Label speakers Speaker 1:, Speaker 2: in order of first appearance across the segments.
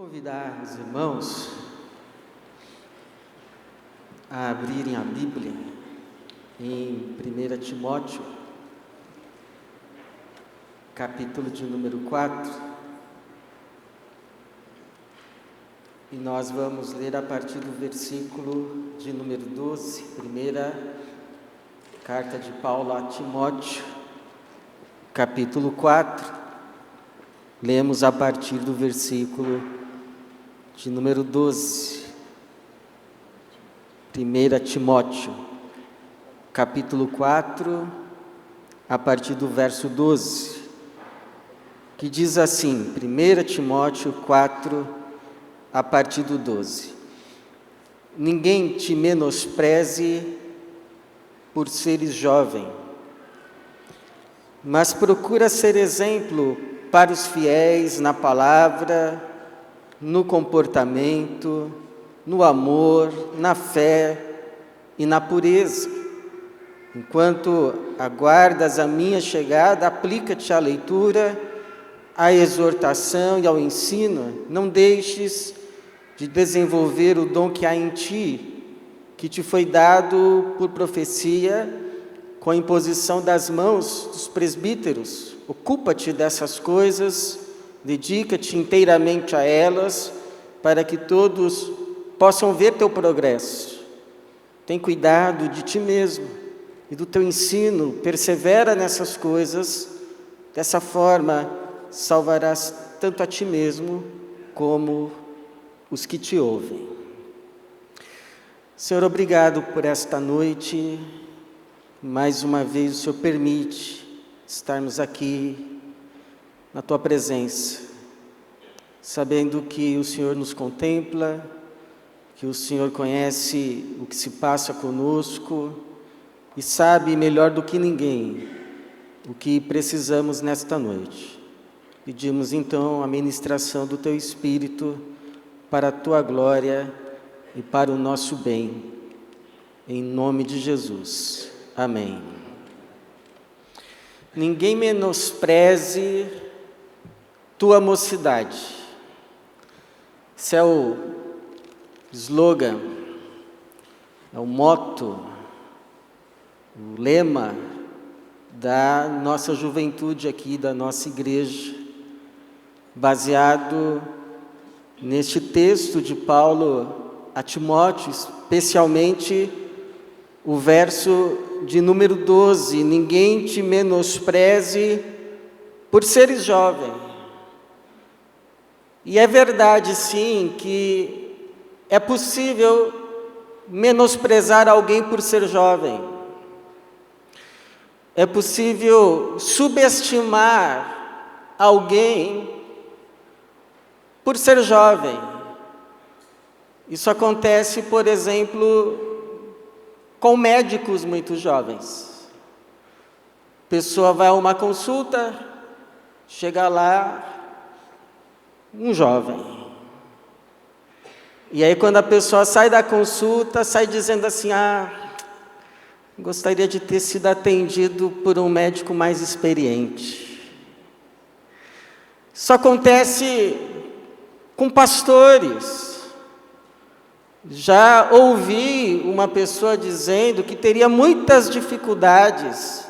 Speaker 1: Convidar os irmãos a abrirem a Bíblia em 1 Timóteo, capítulo de número 4, e nós vamos ler a partir do versículo de número 12, primeira carta de Paulo a Timóteo, capítulo 4, lemos a partir do versículo de número 12, 1 Timóteo, capítulo 4, a partir do verso 12, que diz assim, 1 Timóteo 4, a partir do 12: Ninguém te menospreze por seres jovem, mas procura ser exemplo para os fiéis na palavra, no comportamento, no amor, na fé e na pureza. Enquanto aguardas a minha chegada, aplica-te à leitura, à exortação e ao ensino. Não deixes de desenvolver o dom que há em ti, que te foi dado por profecia, com a imposição das mãos dos presbíteros. Ocupa-te dessas coisas, dedica-te inteiramente a elas, para que todos possam ver teu progresso. Tem cuidado de ti mesmo e do teu ensino, persevera nessas coisas, dessa forma salvarás tanto a ti mesmo como os que te ouvem. Senhor, obrigado por esta noite. Mais uma vez o Senhor permite estarmos aqui na Tua presença, sabendo que o Senhor nos contempla, que o Senhor conhece o que se passa conosco e sabe melhor do que ninguém o que precisamos nesta noite. Pedimos então a ministração do Teu Espírito para a Tua glória e para o nosso bem, em nome de Jesus. Amém. Ninguém menospreze tua mocidade. Esse é o slogan, é o motto, o lema da nossa juventude aqui, da nossa igreja, baseado neste texto de Paulo a Timóteo, especialmente o verso de número 12, ninguém te menospreze por seres jovem. E é verdade sim que é possível menosprezar alguém por ser jovem. É possível subestimar alguém por ser jovem. Isso acontece, por exemplo, com médicos muito jovens. A pessoa vai a uma consulta, chega lá, um jovem. E aí quando a pessoa sai da consulta, sai dizendo assim, gostaria de ter sido atendido por um médico mais experiente. Isso acontece com pastores. Já ouvi uma pessoa dizendo que teria muitas dificuldades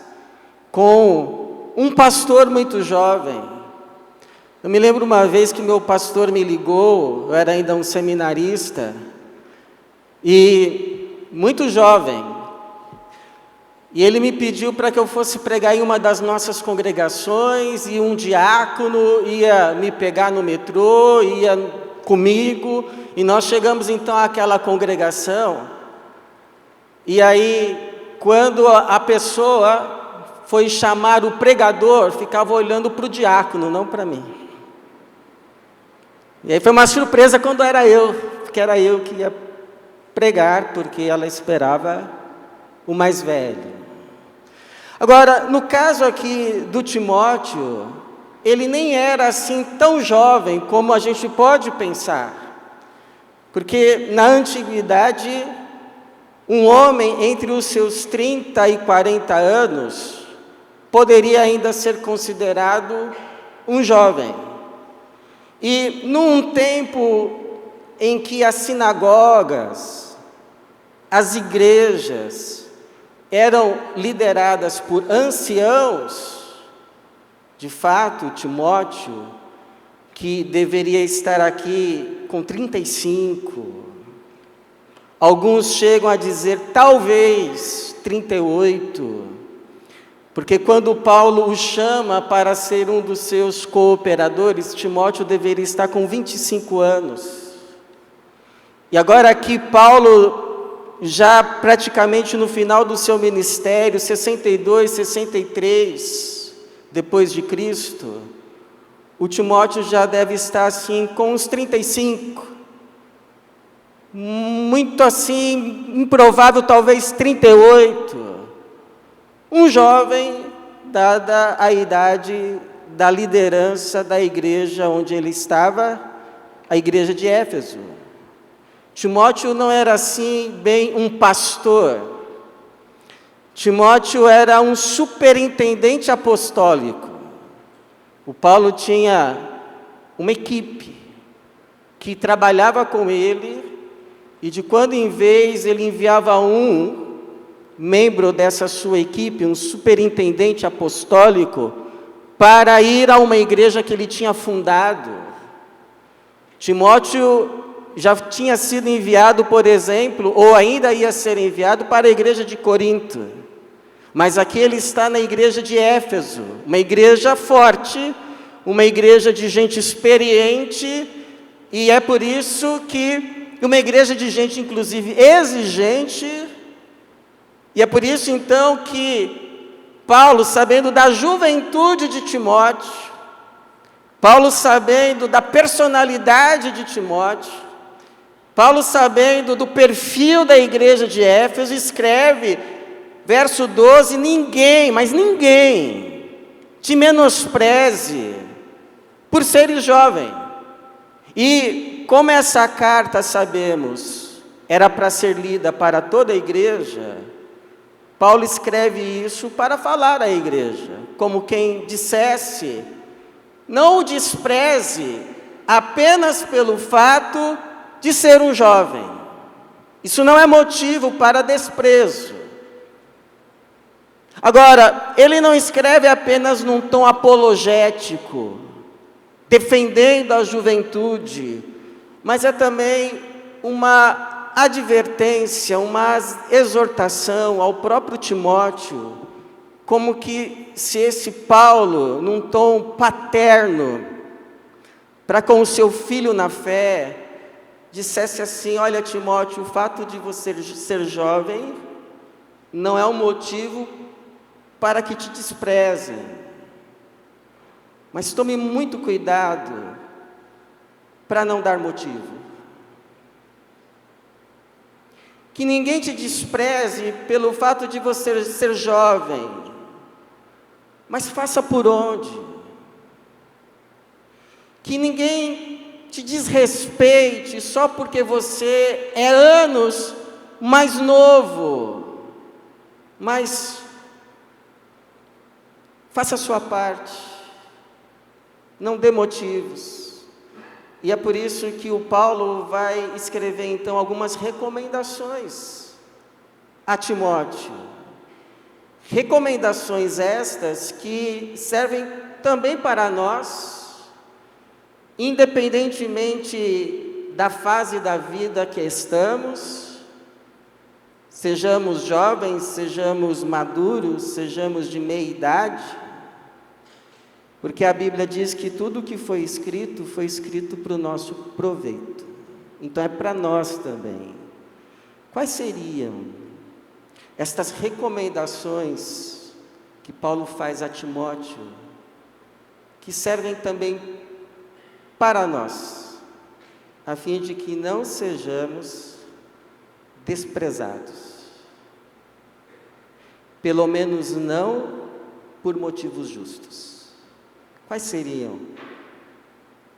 Speaker 1: com um pastor muito jovem. Eu me lembro uma vez que meu pastor me ligou, eu era ainda um seminarista, e muito jovem, e ele me pediu para que eu fosse pregar em uma das nossas congregações, e um diácono ia me pegar no metrô, ia comigo, e nós chegamos então àquela congregação, e aí quando a pessoa foi chamar o pregador, ficava olhando para o diácono, não para mim. E aí foi uma surpresa quando era eu, porque era eu que ia pregar, porque ela esperava o mais velho. Agora, no caso aqui do Timóteo, ele nem era assim tão jovem como a gente pode pensar, porque na antiguidade, um homem entre os seus 30 e 40 anos poderia ainda ser considerado um jovem. E num tempo em que as sinagogas, as igrejas eram lideradas por anciãos, de fato, Timóteo, que deveria estar aqui com 35, alguns chegam a dizer talvez 38, porque quando Paulo o chama para ser um dos seus cooperadores, Timóteo deveria estar com 25 anos. E agora aqui Paulo, já praticamente no final do seu ministério, 62, 63, depois de Cristo, o Timóteo já deve estar assim com uns 35, muito assim, improvável talvez 38, um jovem, dada a idade da liderança da igreja onde ele estava, a igreja de Éfeso. Timóteo não era assim bem um pastor, Timóteo era um superintendente apostólico. O Paulo tinha uma equipe que trabalhava com ele, e de quando em vez ele enviava um membro dessa sua equipe, um superintendente apostólico, para ir a uma igreja que ele tinha fundado. Timóteo já tinha sido enviado, por exemplo, ou ainda ia ser enviado para a igreja de Corinto. Mas aqui ele está na igreja de Éfeso, uma igreja forte, uma igreja de gente experiente, e é por isso que uma igreja de gente, inclusive, exigente. E é por isso, então, que Paulo, sabendo da juventude de Timóteo, Paulo sabendo da personalidade de Timóteo, Paulo sabendo do perfil da igreja de Éfeso, escreve, verso 12, ninguém, mas ninguém, te menospreze por seres jovem. E como essa carta, sabemos, era para ser lida para toda a igreja, Paulo escreve isso para falar à igreja, como quem dissesse, não o despreze apenas pelo fato de ser um jovem. Isso não é motivo para desprezo. Agora, ele não escreve apenas num tom apologético, defendendo a juventude, mas é também uma advertência, uma exortação ao próprio Timóteo, como que se esse Paulo, num tom paterno, para com o seu filho na fé, dissesse assim, olha Timóteo, o fato de você ser jovem, não é um motivo para que te desprezem, mas tome muito cuidado para não dar motivo. Que ninguém te despreze pelo fato de você ser jovem, mas faça por onde. Que ninguém te desrespeite só porque você é anos mais novo, mas faça a sua parte, não dê motivos. E é por isso que o Paulo vai escrever então algumas recomendações a Timóteo. Recomendações estas que servem também para nós, independentemente da fase da vida que estamos, sejamos jovens, sejamos maduros, sejamos de meia idade, porque a Bíblia diz que tudo que foi escrito para o nosso proveito. Então é para nós também. Quais seriam estas recomendações que Paulo faz a Timóteo, que servem também para nós, a fim de que não sejamos desprezados? Pelo menos não por motivos justos. Quais seriam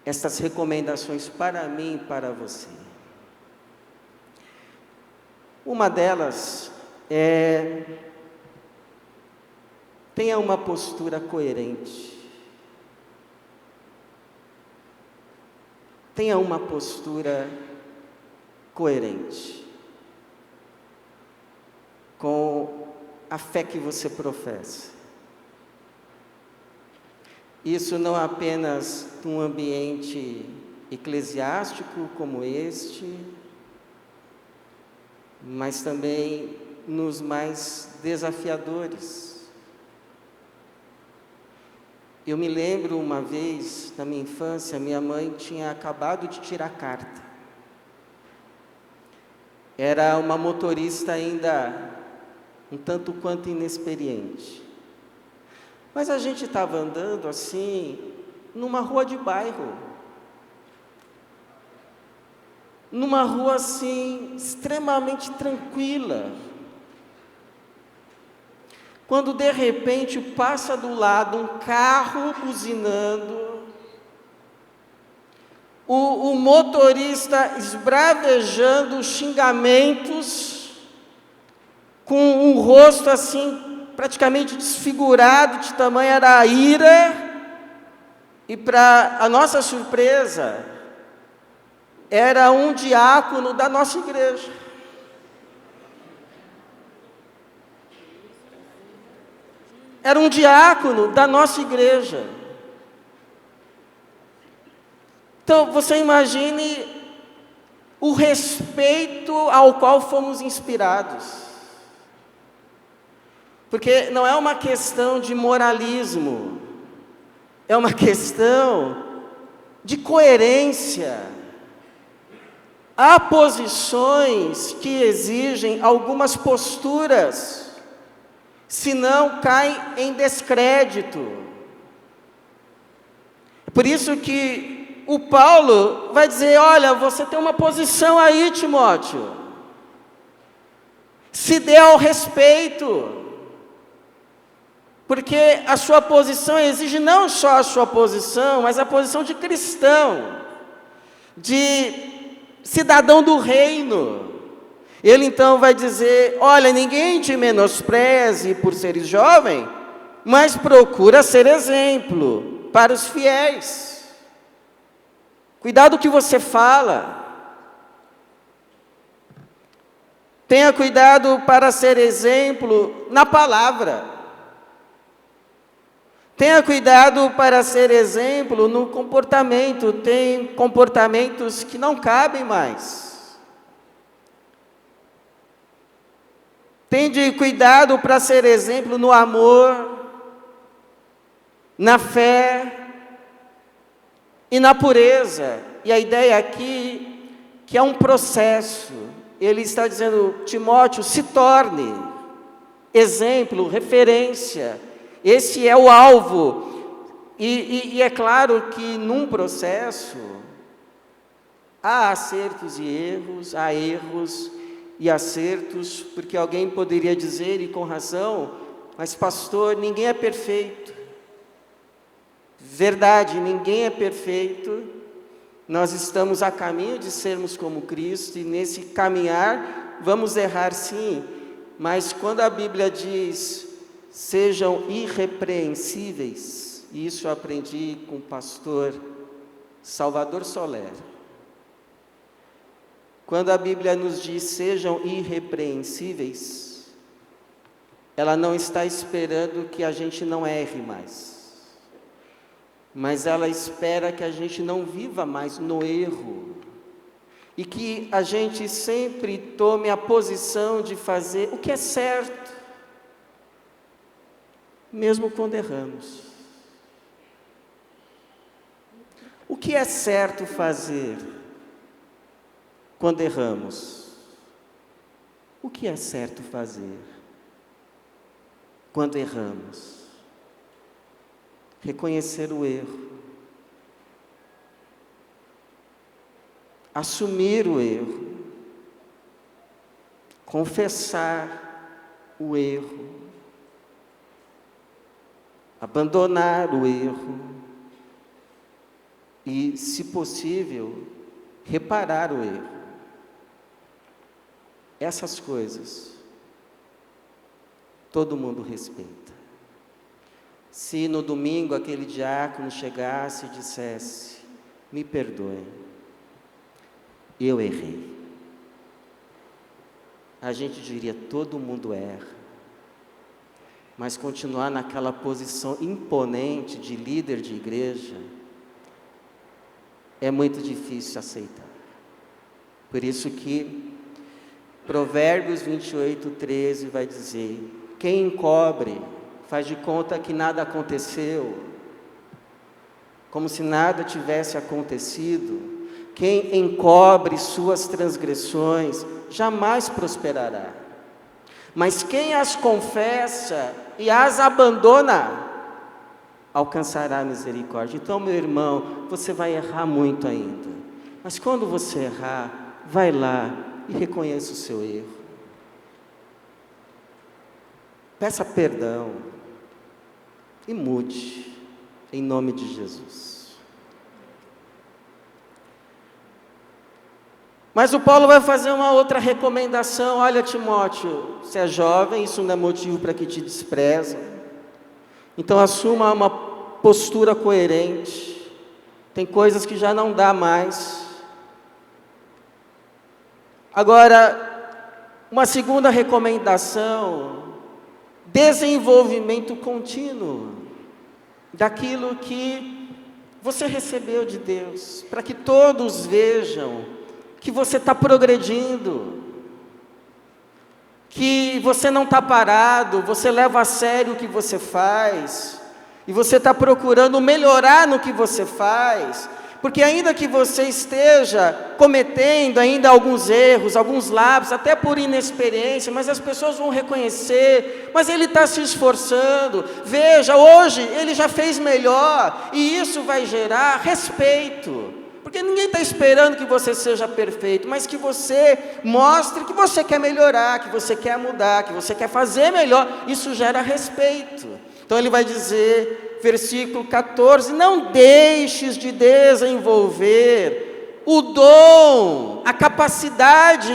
Speaker 1: estas recomendações para mim e para você? Uma delas é: tenha uma postura coerente. tenha uma postura coerente com a fé que você professa. Isso não apenas num ambiente eclesiástico como este, mas também nos mais desafiadores. Eu me lembro uma vez, na minha infância, minha mãe tinha acabado de tirar carta. Era uma motorista ainda um tanto quanto inexperiente. Mas a gente estava andando assim, numa rua de bairro. Numa rua assim, extremamente tranquila. Quando de repente passa do lado um carro buzinando, o motorista esbravejando xingamentos, com um rosto assim, praticamente desfigurado, de tamanha era a ira, e para a nossa surpresa, era um diácono da nossa igreja. Era um diácono da nossa igreja. Então, você imagine o respeito ao qual fomos inspirados. Porque não é uma questão de moralismo, é uma questão de coerência. Há posições que exigem algumas posturas, senão cai em descrédito. Por isso que o Paulo vai dizer, olha, você tem uma posição aí, Timóteo. Se dê ao respeito. Porque a sua posição exige não só a sua posição, mas a posição de cristão, de cidadão do reino. Ele então vai dizer, olha, ninguém te menospreze por seres jovem, mas procura ser exemplo para os fiéis. Cuidado o que você fala. Tenha cuidado para ser exemplo na palavra. Tenha cuidado para ser exemplo no comportamento. Tem comportamentos que não cabem mais. Tende cuidado para ser exemplo no amor, na fé e na pureza. E a ideia aqui, que é um processo. Ele está dizendo, Timóteo, se torne exemplo, referência. Esse é o alvo. E é claro que num processo, há acertos e erros, há erros e acertos, porque alguém poderia dizer, e com razão, mas pastor, ninguém é perfeito. Verdade, ninguém é perfeito. Nós estamos a caminho de sermos como Cristo, e nesse caminhar vamos errar sim, mas quando a Bíblia diz, sejam irrepreensíveis, e isso eu aprendi com o pastor Salvador Soler. Quando a Bíblia nos diz, sejam irrepreensíveis, ela não está esperando que a gente não erre mais, mas ela espera que a gente não viva mais no erro, e que a gente sempre tome a posição de fazer o que é certo, mesmo quando erramos. O que é certo fazer quando erramos? O que é certo fazer quando erramos? Reconhecer o erro, assumir o erro, confessar o erro, abandonar o erro e, se possível, reparar o erro. Essas coisas todo mundo respeita. Se no domingo aquele diácono chegasse e dissesse, me perdoe, eu errei. A gente diria, todo mundo erra. Mas continuar naquela posição imponente de líder de igreja é muito difícil aceitar. Por isso que Provérbios 28:13 vai dizer: quem encobre faz de conta que nada aconteceu, como se nada tivesse acontecido. Quem encobre suas transgressões jamais prosperará, mas quem as confessa e as abandona alcançará a misericórdia. Então, meu irmão, você vai errar muito ainda, mas quando você errar, vai lá e reconheça o seu erro, peça perdão e mude, em nome de Jesus. Mas o Paulo vai fazer uma outra recomendação. Olha, Timóteo, você é jovem, isso não é motivo para que te desprezem. Então assuma uma postura coerente. Tem coisas que já não dá mais. Agora, uma segunda recomendação: desenvolvimento contínuo daquilo que você recebeu de Deus, para que todos vejam que você está progredindo, que você não está parado, você leva a sério o que você faz, e você está procurando melhorar no que você faz, porque ainda que você esteja cometendo ainda alguns erros, alguns lábios, até por inexperiência, mas as pessoas vão reconhecer, mas ele está se esforçando, veja, hoje ele já fez melhor, e isso vai gerar respeito. Porque ninguém está esperando que você seja perfeito, mas que você mostre que você quer melhorar, que você quer mudar, que você quer fazer melhor. Isso gera respeito. Então ele vai dizer, versículo 14: não deixes de desenvolver o dom, a capacidade,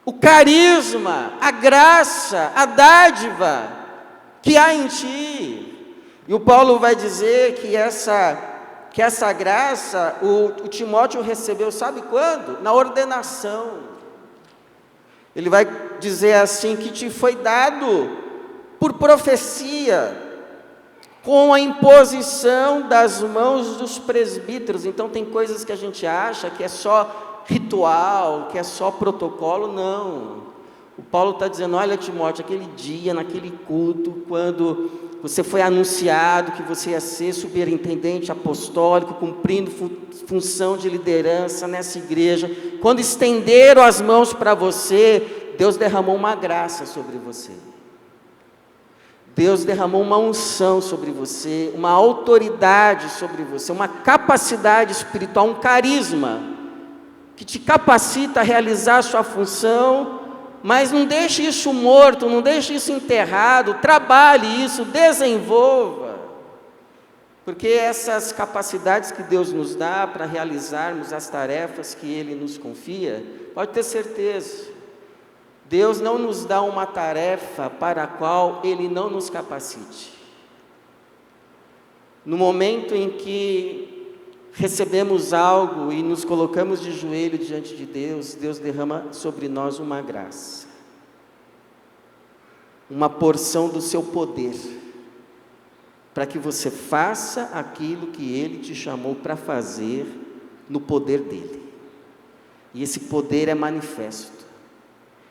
Speaker 1: o carisma, a graça, a dádiva que há em ti. E o Paulo vai dizer que essa graça, o Timóteo recebeu, sabe quando? Na ordenação. Ele vai dizer assim, que te foi dado por profecia, com a imposição das mãos dos presbíteros. Então tem coisas que a gente acha que é só ritual, que é só protocolo, não. O Paulo está dizendo, olha, Timóteo, aquele dia, naquele culto, quando você foi anunciado que você ia ser superintendente apostólico, cumprindo função de liderança nessa igreja, quando estenderam as mãos para você, Deus derramou uma graça sobre você. Deus derramou uma unção sobre você, uma autoridade sobre você, uma capacidade espiritual, um carisma, que te capacita a realizar a sua função. Mas não deixe isso morto, não deixe isso enterrado, trabalhe isso, desenvolva. Porque essas capacidades que Deus nos dá para realizarmos as tarefas que Ele nos confia, pode ter certeza, Deus não nos dá uma tarefa para a qual Ele não nos capacite. No momento em que recebemos algo e nos colocamos de joelho diante de Deus, Deus derrama sobre nós uma graça, uma porção do seu poder, para que você faça aquilo que Ele te chamou para fazer no poder dEle. E esse poder é manifesto,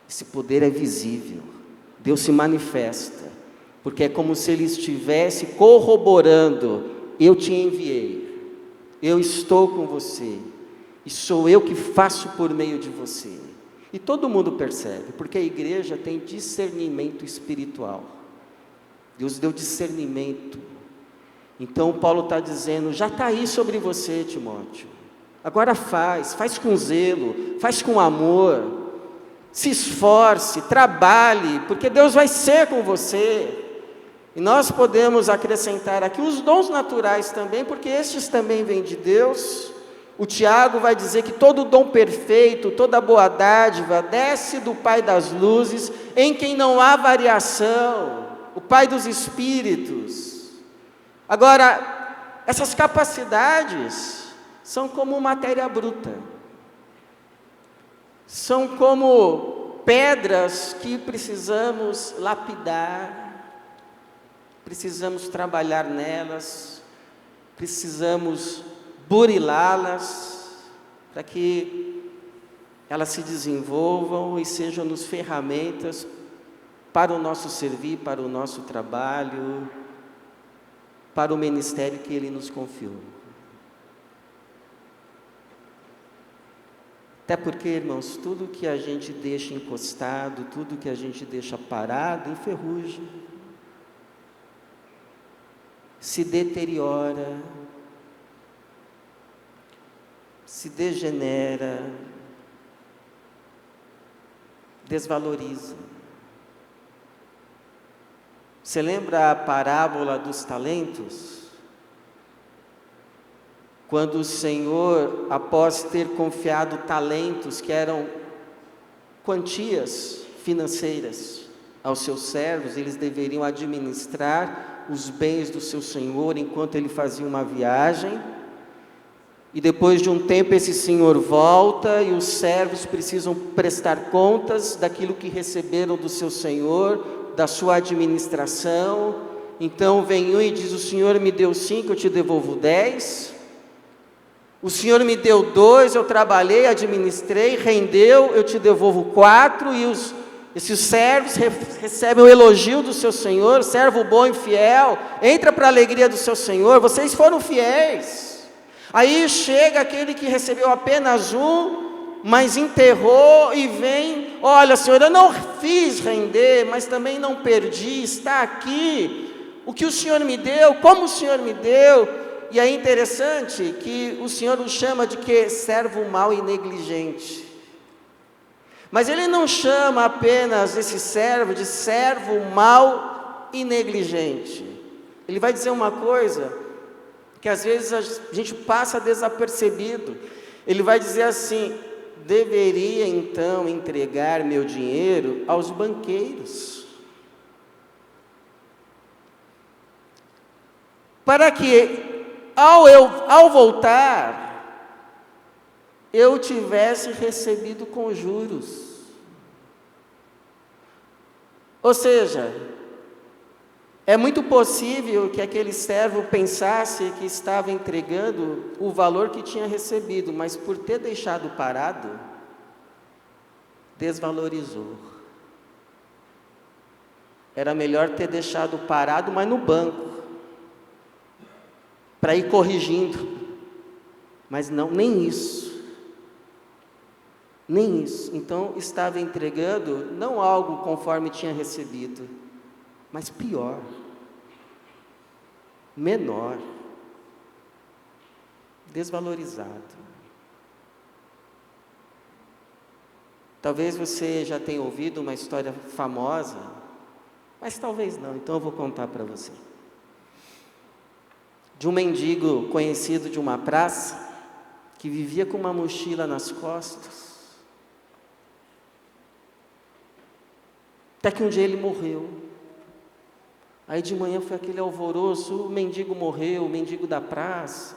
Speaker 1: esse poder é visível. Deus se manifesta, porque é como se Ele estivesse corroborando: eu te enviei, eu estou com você, e sou eu que faço por meio de você. E todo mundo percebe, porque a igreja tem discernimento espiritual. Deus deu discernimento. Então Paulo está dizendo, já está aí sobre você, Timóteo. Agora faz com zelo, faz com amor, se esforce, trabalhe, porque Deus vai ser com você. E nós podemos acrescentar aqui os dons naturais também, porque estes também vêm de Deus. O Tiago vai dizer que todo dom perfeito, toda boa dádiva, desce do Pai das luzes, em quem não há variação, o Pai dos Espíritos. Agora, essas capacidades, são como matéria bruta, são como pedras que precisamos lapidar, precisamos trabalhar nelas, precisamos burilá-las, para que elas se desenvolvam e sejam-nos ferramentas para o nosso servir, para o nosso trabalho, para o ministério que Ele nos confiou. Até porque, irmãos, tudo que a gente deixa encostado, tudo que a gente deixa parado, enferruja, se deteriora, se degenera, desvaloriza. Você lembra a parábola dos talentos? Quando o Senhor, após ter confiado talentos, que eram quantias financeiras, aos seus servos, eles deveriam administrar os bens do seu Senhor enquanto ele fazia uma viagem. E depois de um tempo esse senhor volta e os servos precisam prestar contas daquilo que receberam do seu senhor, da sua administração. Então vem um e diz: o Senhor me deu 5, eu te devolvo 10. O Senhor me deu 2, eu trabalhei, administrei, rendeu, eu te devolvo 4. E esses servos recebem o elogio do seu Senhor: servo bom e fiel, entra para a alegria do seu Senhor, vocês foram fiéis. Aí chega aquele que recebeu apenas 1, mas enterrou e vem: olha, Senhor, eu não fiz render, mas também não perdi, está aqui o que o Senhor me deu, como o Senhor me deu. E é interessante que o Senhor o chama de que? Servo mau e negligente. Mas Ele não chama apenas esse servo de servo mau e negligente. Ele vai dizer uma coisa que às vezes a gente passa desapercebido. Ele vai dizer assim: deveria então entregar meu dinheiro aos banqueiros, para que ao voltar eu tivesse recebido com juros. Ou seja, é muito possível que aquele servo pensasse que estava entregando o valor que tinha recebido, mas por ter deixado parado, desvalorizou. Era melhor ter deixado parado, mas no banco, para ir corrigindo. Mas não, nem isso. Nem isso. Então estava entregando não algo conforme tinha recebido, mas pior, menor, desvalorizado. Talvez você já tenha ouvido uma história famosa, mas talvez não, então eu vou contar para você. De um mendigo conhecido de uma praça, que vivia com uma mochila nas costas, até que um dia ele morreu. Aí de manhã foi aquele alvoroço: o mendigo morreu, o mendigo da praça.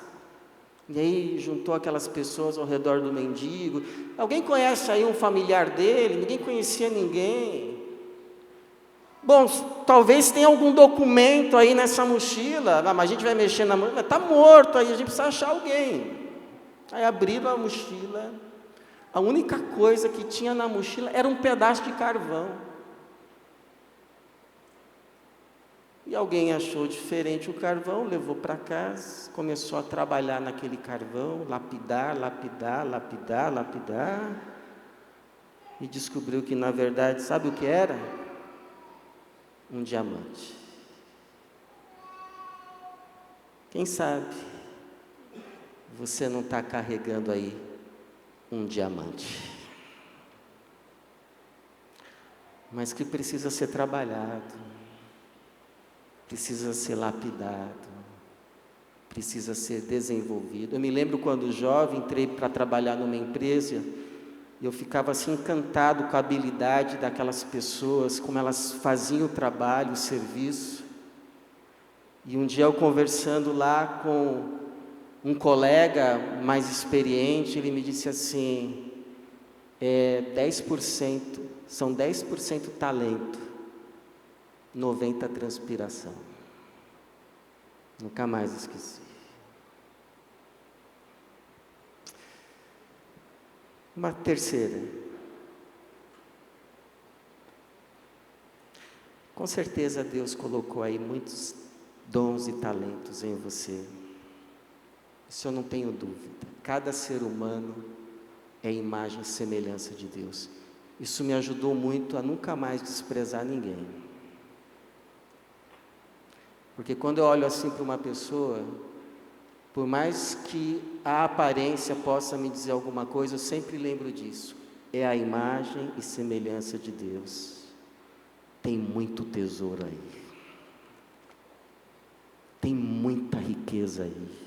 Speaker 1: E aí juntou aquelas pessoas ao redor do mendigo. Alguém conhece aí um familiar dele? Ninguém conhecia ninguém. Bom, talvez tenha algum documento aí nessa mochila. Mas a gente vai mexer na mochila, está morto, aí a gente precisa achar alguém. Aí abriram a mochila, a única coisa que tinha na mochila era um pedaço de carvão. E alguém achou diferente o carvão, levou para casa, começou a trabalhar naquele carvão, lapidar, e descobriu que na verdade, sabe o que era? Um diamante. Quem sabe você não está carregando aí um diamante, mas que precisa ser trabalhado, precisa ser lapidado, precisa ser desenvolvido. Eu me lembro quando jovem, entrei para trabalhar numa empresa, e eu ficava assim encantado com a habilidade daquelas pessoas, como elas faziam o trabalho, o serviço. E um dia eu conversando lá com um colega mais experiente, ele me disse assim, 10%, são 10% talento, 90% transpiração. Nunca mais esqueci. Uma terceira. Com certeza Deus colocou aí muitos dons e talentos em você. Isso eu não tenho dúvida. Cada ser humano é imagem e semelhança de Deus. Isso me ajudou muito a nunca mais desprezar ninguém. Porque quando eu olho assim para uma pessoa, por mais que a aparência possa me dizer alguma coisa, eu sempre lembro disso. É a imagem e semelhança de Deus. Tem muito tesouro aí. Tem muita riqueza aí.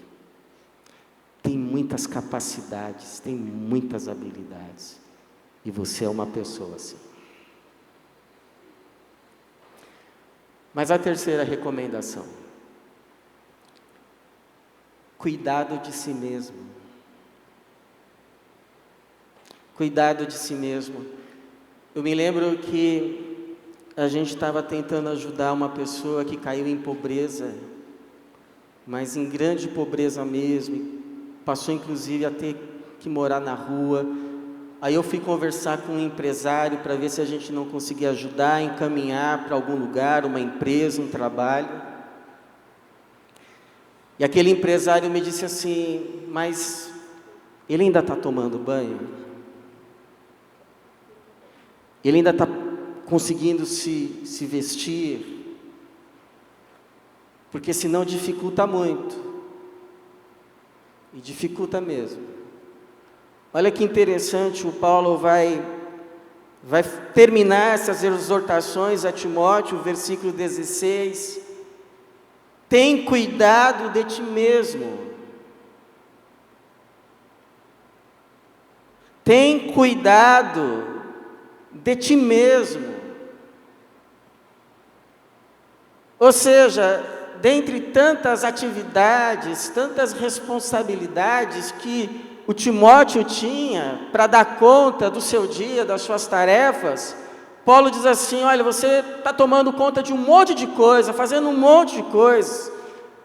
Speaker 1: Tem muitas capacidades, tem muitas habilidades. E você é uma pessoa assim. Mas a terceira recomendação. Cuidado de si mesmo. Cuidado de si mesmo. Eu me lembro que a gente estava tentando ajudar uma pessoa que caiu em pobreza, mas em grande pobreza mesmo, passou inclusive a ter que morar na rua. Aí eu fui conversar com um empresário para ver se a gente não conseguia ajudar, encaminhar para algum lugar, uma empresa, um trabalho. E aquele empresário me disse assim, mas ele ainda está tomando banho? Ele ainda está conseguindo se vestir? Porque senão dificulta muito. E dificulta mesmo. Olha que interessante, o Paulo vai terminar essas exortações a Timóteo, versículo 16. Tem cuidado de ti mesmo. Tem cuidado de ti mesmo. Ou seja, dentre tantas atividades, tantas responsabilidades que o Timóteo tinha para dar conta do seu dia, das suas tarefas, Paulo diz assim, olha, você está tomando conta de um monte de coisa, fazendo um monte de coisas,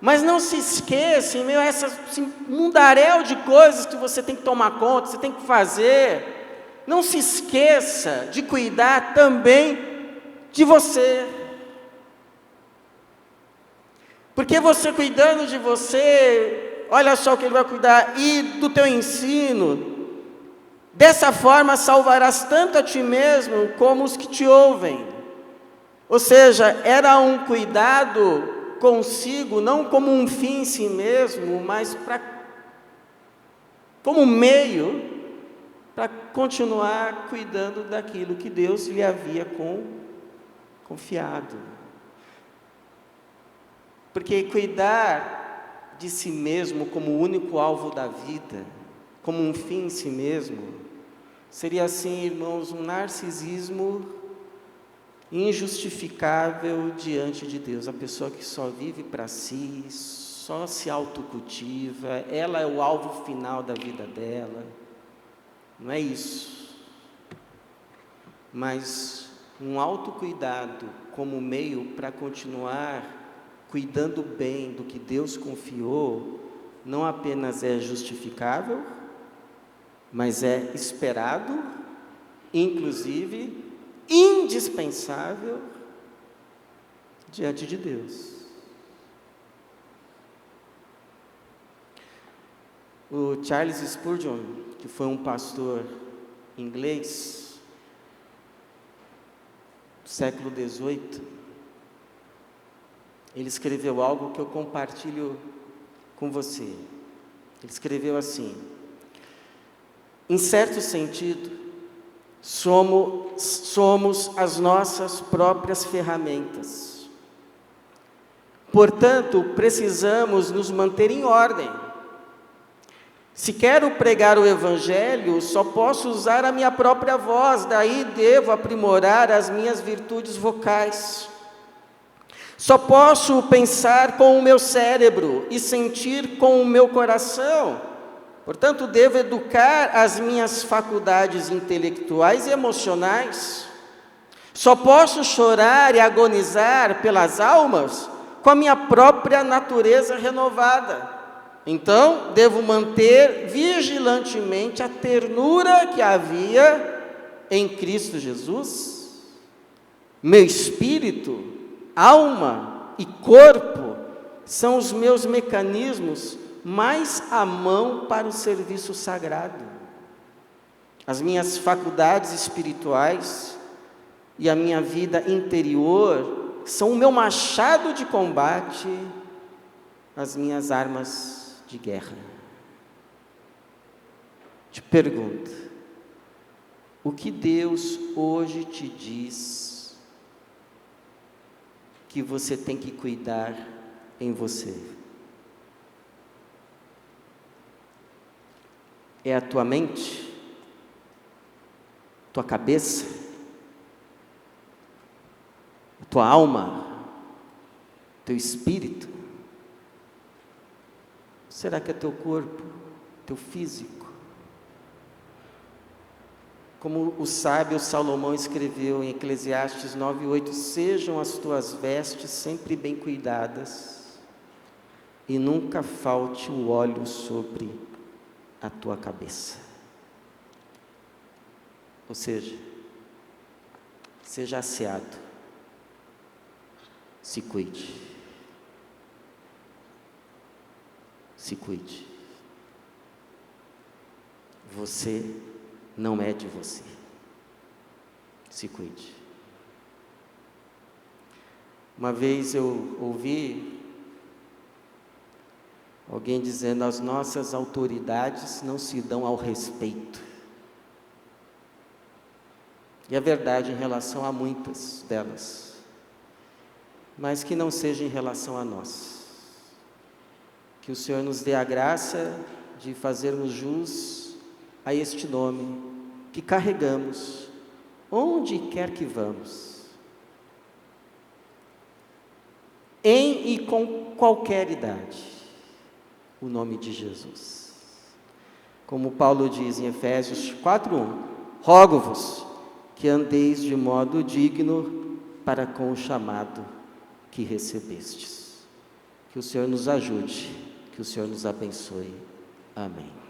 Speaker 1: mas não se esqueça, em meio a esse mundaréu de coisas que você tem que tomar conta, você tem que fazer, não se esqueça de cuidar também de você. Porque você cuidando de você, olha só o que ele vai cuidar, e do teu ensino. Dessa forma salvarás tanto a ti mesmo como os que te ouvem. Ou seja, era um cuidado consigo, não como um fim em si mesmo, mas como meio para continuar cuidando daquilo que Deus lhe havia confiado. Porque cuidar de si mesmo como o único alvo da vida, como um fim em si mesmo, seria assim, irmãos, um narcisismo injustificável diante de Deus. A pessoa que só vive para si, só se autocultiva, ela é o alvo final da vida dela. Não é isso. Mas um autocuidado como meio para continuar cuidando bem do que Deus confiou, não apenas é justificável, mas é esperado, inclusive indispensável diante de Deus. O Charles Spurgeon, que foi um pastor inglês do século XVIII, ele escreveu algo que eu compartilho com você. Ele escreveu assim: em certo sentido, somos as nossas próprias ferramentas. Portanto, precisamos nos manter em ordem. Se quero pregar o Evangelho, só posso usar a minha própria voz, daí devo aprimorar as minhas virtudes vocais. Só posso pensar com o meu cérebro e sentir com o meu coração. Portanto, devo educar as minhas faculdades intelectuais e emocionais. Só posso chorar e agonizar pelas almas com a minha própria natureza renovada. Então, devo manter vigilantemente a ternura que havia em Cristo Jesus. Meu espírito, alma e corpo são os meus mecanismos mais à mão para o serviço sagrado. As minhas faculdades espirituais e a minha vida interior são o meu machado de combate, as minhas armas de guerra. Te pergunto, o que Deus hoje te diz que você tem que cuidar em você? É a tua mente? Tua cabeça? A tua alma? Teu espírito? Será que é teu corpo? Teu físico? Como o sábio Salomão escreveu em Eclesiastes 9:8, sejam as tuas vestes sempre bem cuidadas, e nunca falte o óleo sobre a tua cabeça. Ou seja, seja asseado, se cuide. Se cuide. Você não é de você. Se cuide. Uma vez eu ouvi alguém dizendo: as nossas autoridades não se dão ao respeito. E é verdade em relação a muitas delas, mas que não seja em relação a nós. Que o Senhor nos dê a graça de fazermos jus a este nome que carregamos, onde quer que vamos, em e com qualquer idade, o nome de Jesus. Como Paulo diz em Efésios 4:1, rogo-vos que andeis de modo digno para com o chamado que recebestes. Que o Senhor nos ajude, que o Senhor nos abençoe. Amém.